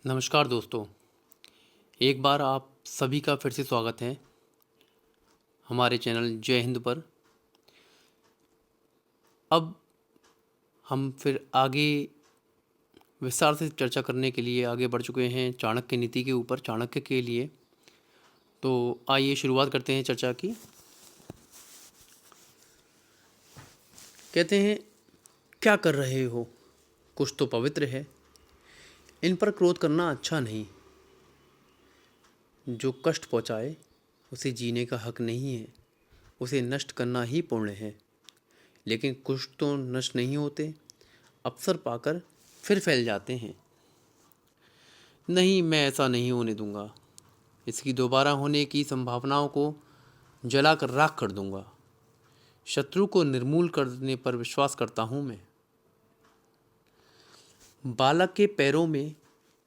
नमस्कार दोस्तों, एक बार आप सभी का फिर से स्वागत है हमारे चैनल जय हिंद पर। अब हम फिर आगे विस्तार से चर्चा करने के लिए आगे बढ़ चुके हैं चाणक्य नीति के ऊपर, चाणक्य के लिए। तो आइए शुरुआत करते हैं चर्चा की। कहते हैं, क्या कर रहे हो? कुछ तो पवित्र है, इन पर क्रोध करना अच्छा नहीं। जो कष्ट पहुँचाए उसे जीने का हक नहीं है, उसे नष्ट करना ही पुण्य है। लेकिन कुछ तो नष्ट नहीं होते, अवसर पाकर फिर फैल जाते हैं। नहीं, मैं ऐसा नहीं होने दूंगा। इसकी दोबारा होने की संभावनाओं को जलाकर राख कर दूंगा। शत्रु को निर्मूल करने पर विश्वास करता हूं मैं। बालक के पैरों में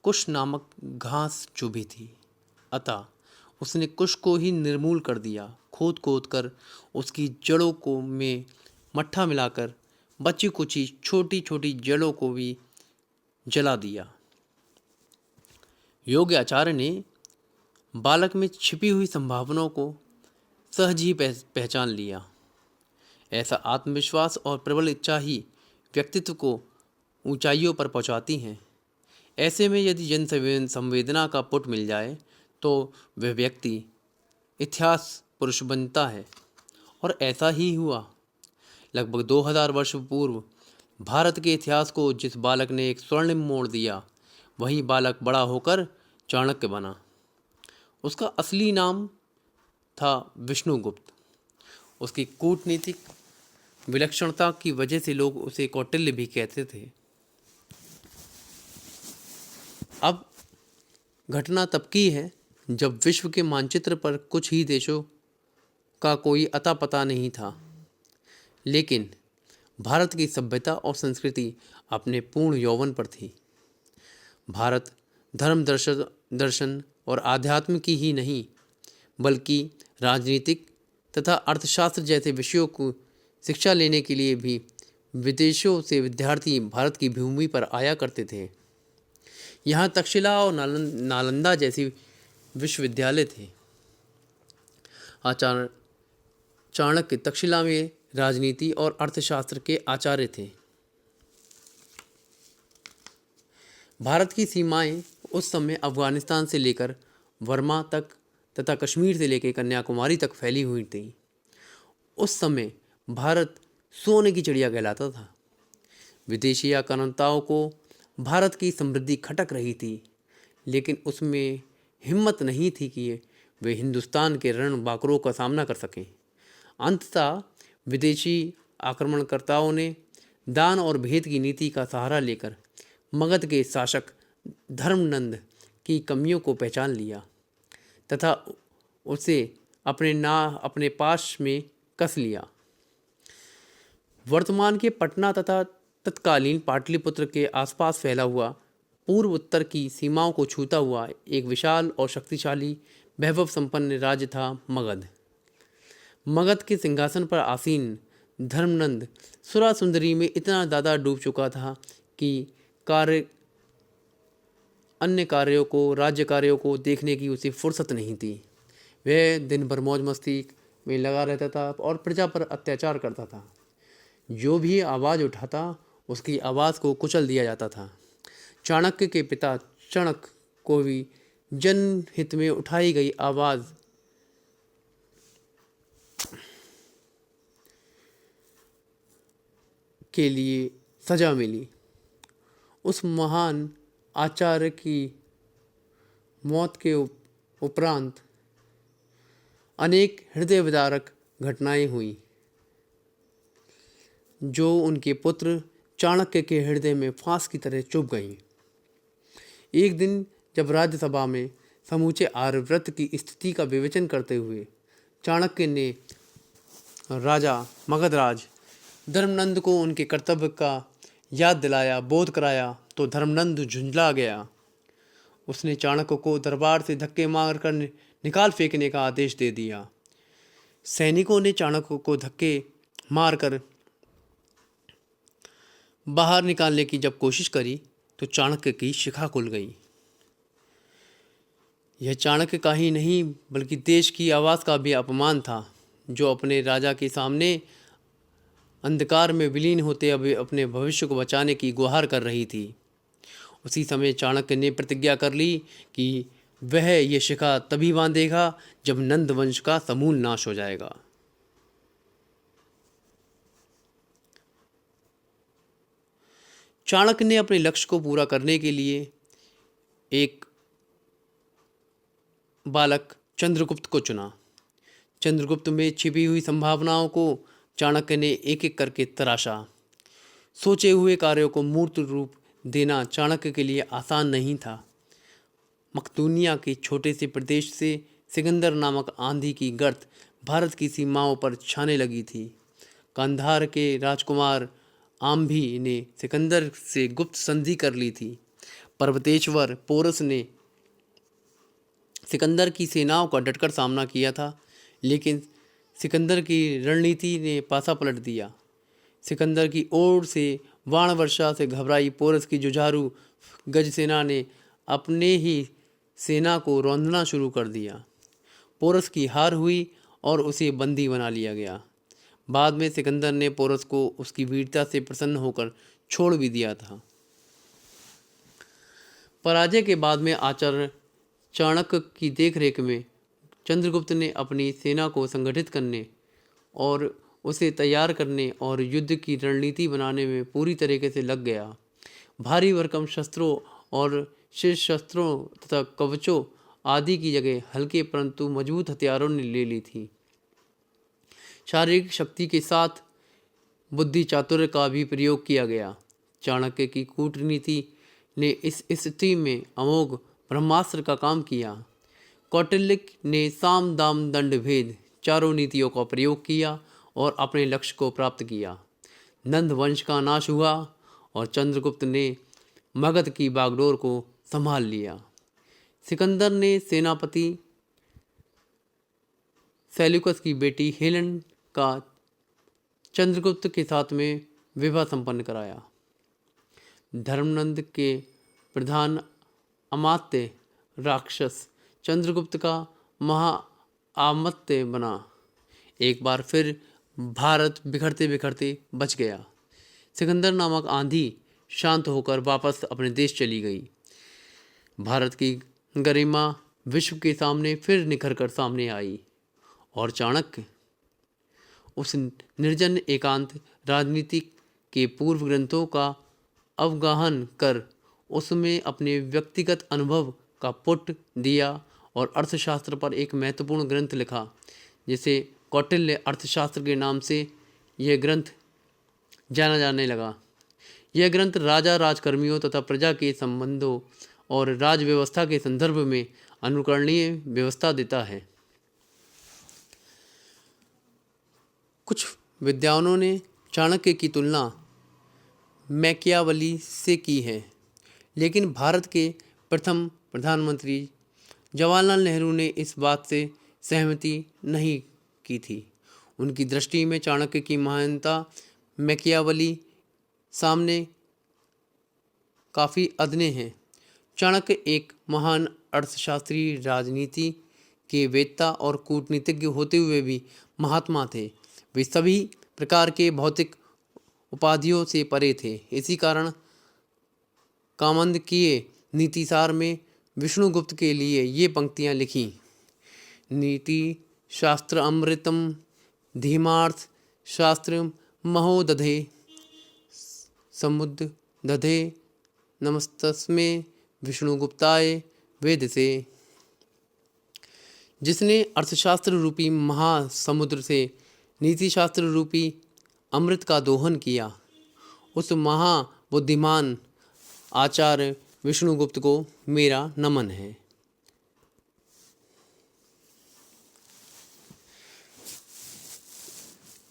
कुश नामक घास चुभी थी, अतः उसने कुश को ही निर्मूल कर दिया। खोद खोद कर उसकी जड़ों को में मट्ठा मिलाकर बची कुची छोटी छोटी जड़ों को भी जला दिया। योग्य आचार्य ने बालक में छिपी हुई संभावनाओं को सहज ही पहचान लिया। ऐसा आत्मविश्वास और प्रबल इच्छा ही व्यक्तित्व को ऊंचाइयों पर पहुंचाती हैं। ऐसे में यदि जन संवेदना का पुट मिल जाए तो वह व्यक्ति इतिहास पुरुष बनता है। और ऐसा ही हुआ। लगभग 2000 वर्ष पूर्व भारत के इतिहास को जिस बालक ने एक स्वर्णिम मोड़ दिया, वही बालक बड़ा होकर चाणक्य बना। उसका असली नाम था विष्णुगुप्त। उसकी कूटनीतिक विलक्षणता की वजह से लोग उसे कौटिल्य भी कहते थे। अब घटना तब की है जब विश्व के मानचित्र पर कुछ ही देशों का कोई अता पता नहीं था, लेकिन भारत की सभ्यता और संस्कृति अपने पूर्ण यौवन पर थी। भारत धर्म दर्शन और आध्यात्म की ही नहीं, बल्कि राजनीतिक तथा अर्थशास्त्र जैसे विषयों को शिक्षा लेने के लिए भी विदेशों से विद्यार्थी भारत की भूमि पर आया करते थे। यहाँ तक्षशिला और नालंदा जैसी विश्वविद्यालय थे। आचार्य चाणक्य तक्षशिला में राजनीति और अर्थशास्त्र के आचार्य थे। भारत की सीमाएं उस समय अफगानिस्तान से लेकर वर्मा तक तथा कश्मीर से लेकर कन्याकुमारी तक फैली हुई थी। उस समय भारत सोने की चिड़िया कहलाता था। विदेशी आक्रांताओं को भारत की समृद्धि खटक रही थी, लेकिन उसमें हिम्मत नहीं थी कि वे हिंदुस्तान के रण बांकरों का सामना कर सकें। अंततः विदेशी आक्रमणकर्ताओं ने दान और भेद की नीति का सहारा लेकर मगध के शासक धर्मनंद की कमियों को पहचान लिया तथा उसे अपने पास में कस लिया। वर्तमान के पटना तथा तत्कालीन पाटलिपुत्र के आसपास फैला हुआ पूर्व उत्तर की सीमाओं को छूता हुआ एक विशाल और शक्तिशाली वैभव संपन्न राज्य था मगध। मगध के सिंहासन पर आसीन धर्मनंद सुरा सुंदरी में इतना ज़्यादा डूब चुका था कि राज्य कार्यों को देखने की उसे फुर्सत नहीं थी। वह दिन भर मौज मस्ती में लगा रहता था और प्रजा पर अत्याचार करता था। जो भी आवाज़ उठाता उसकी आवाज़ को कुचल दिया जाता था। चाणक्य के पिता चाणक्य को भी जनहित में उठाई गई आवाज़ के लिए सजा मिली। उस महान आचार्य की मौत के उपरांत अनेक हृदय विदारक घटनाएं हुई, जो उनके पुत्र चाणक्य के हृदय में फांस की तरह चुभ गईं। एक दिन जब राज्यसभा में समूचे आर्यव्रत की स्थिति का विवेचन करते हुए चाणक्य ने राजा मगधराज धर्मनंद को उनके कर्तव्य का याद दिलाया, बोध कराया, तो धर्मनंद झुंझला गया। उसने चाणक्य को दरबार से धक्के मारकर निकाल फेंकने का आदेश दे दिया। सैनिकों ने चाणक्य को धक्के मारकर बाहर निकालने की जब कोशिश करी तो चाणक्य की शिखा खुल गई। यह चाणक्य का ही नहीं बल्कि देश की आवाज़ का भी अपमान था, जो अपने राजा के सामने अंधकार में विलीन होते हुए अपने भविष्य को बचाने की गुहार कर रही थी। उसी समय चाणक्य ने प्रतिज्ञा कर ली कि वह ये शिखा तभी बांधेगा जब नंद वंश का समूल नाश हो जाएगा। चाणक्य ने अपने लक्ष्य को पूरा करने के लिए एक बालक चंद्रगुप्त को चुना। चंद्रगुप्त में छिपी हुई संभावनाओं को चाणक्य ने एक एक करके तराशा। सोचे हुए कार्यों को मूर्त रूप देना चाणक्य के लिए आसान नहीं था। मकदूनिया के छोटे से प्रदेश से सिकंदर नामक आंधी की गर्त भारत की सीमाओं पर छाने लगी थी। कंधार के राजकुमार आम्भी ने सिकंदर से गुप्त संधि कर ली थी। पर्वतेश्वर पोरस ने सिकंदर की सेनाओं का डटकर सामना किया था, लेकिन सिकंदर की रणनीति ने पासा पलट दिया। सिकंदर की ओर से बाण वर्षा से घबराई पोरस की जुझारू गज सेना ने अपने ही सेना को रौंदना शुरू कर दिया। पोरस की हार हुई और उसे बंदी बना लिया गया। बाद में सिकंदर ने पोरस को उसकी वीरता से प्रसन्न होकर छोड़ भी दिया था। पराजय के बाद में आचार्य चाणक्य की देखरेख में चंद्रगुप्त ने अपनी सेना को संगठित करने और उसे तैयार करने और युद्ध की रणनीति बनाने में पूरी तरीके से लग गया। भारी भरकम शस्त्रों और शीर्ष शस्त्रों तथा कवचों आदि की जगह हल्के परंतु मजबूत हथियारों ने ले ली थी। शारीरिक शक्ति के साथ बुद्धि चातुर्य का भी प्रयोग किया गया। चाणक्य की कूटनीति ने इस स्थिति में अमोघ ब्रह्मास्त्र का काम किया। कौटिल्य ने साम दाम दंड भेद चारों नीतियों का प्रयोग किया और अपने लक्ष्य को प्राप्त किया। नंद वंश का नाश हुआ और चंद्रगुप्त ने मगध की बागडोर को संभाल लिया। सिकंदर ने सेनापति सेल्यूकस की बेटी हेलेन का चंद्रगुप्त के साथ में विवाह संपन्न कराया। धर्मनंद के प्रधान अमात्य राक्षस चंद्रगुप्त का महाआमत्य बना। एक बार फिर भारत बिखरते बिखरते बच गया। सिकंदर नामक आंधी शांत होकर वापस अपने देश चली गई। भारत की गरिमा विश्व के सामने फिर निखर कर सामने आई और चाणक्य उस निर्जन एकांत राजनीति के पूर्व ग्रंथों का अवगाहन कर उसमें अपने व्यक्तिगत अनुभव का पुट दिया और अर्थशास्त्र पर एक महत्वपूर्ण ग्रंथ लिखा, जिसे कौटिल्य अर्थशास्त्र के नाम से यह ग्रंथ जाना जाने लगा। यह ग्रंथ राजा राजकर्मियों तथा प्रजा के संबंधों और राज व्यवस्था के संदर्भ में अनुकरणीय व्यवस्था देता है। कुछ विद्वानों ने चाणक्य की तुलना मैकियावली से की है, लेकिन भारत के प्रथम प्रधानमंत्री जवाहरलाल नेहरू ने इस बात से सहमति नहीं की थी। उनकी दृष्टि में चाणक्य की महानता मैकियावली सामने काफ़ी अदने हैं। चाणक्य एक महान अर्थशास्त्री, राजनीति के वेत्ता और कूटनीतिज्ञ होते हुए भी महात्मा थे। वे सभी प्रकार के भौतिक उपाधियों से परे थे। इसी कारण कामंडकीय नीतिसार में विष्णुगुप्त के लिए ये पंक्तियाँ लिखी। नीति शास्त्र अमृतम धीमार्थ शास्त्र महो दधे समुद्र दधे नमस्तस्मे विष्णुगुप्ताय वेद से। जिसने अर्थशास्त्र रूपी महासमुद्र से नीतिशास्त्र रूपी अमृत का दोहन किया, उस महाबुद्धिमान आचार्य विष्णुगुप्त को मेरा नमन है।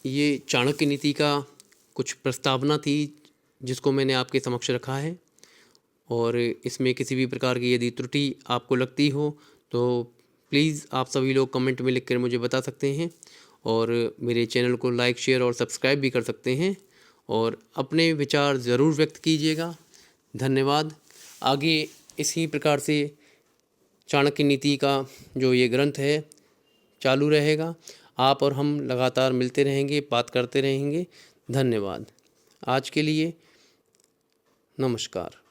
ये चाणक्य नीति का कुछ प्रस्तावना थी जिसको मैंने आपके समक्ष रखा है, और इसमें किसी भी प्रकार की यदि त्रुटि आपको लगती हो तो प्लीज़ आप सभी लोग कमेंट में लिखकर मुझे बता सकते हैं, और मेरे चैनल को लाइक शेयर और सब्सक्राइब भी कर सकते हैं, और अपने विचार ज़रूर व्यक्त कीजिएगा। धन्यवाद। आगे इसी प्रकार से चाणक्य नीति का जो ये ग्रंथ है चालू रहेगा। आप और हम लगातार मिलते रहेंगे, बात करते रहेंगे। धन्यवाद। आज के लिए नमस्कार।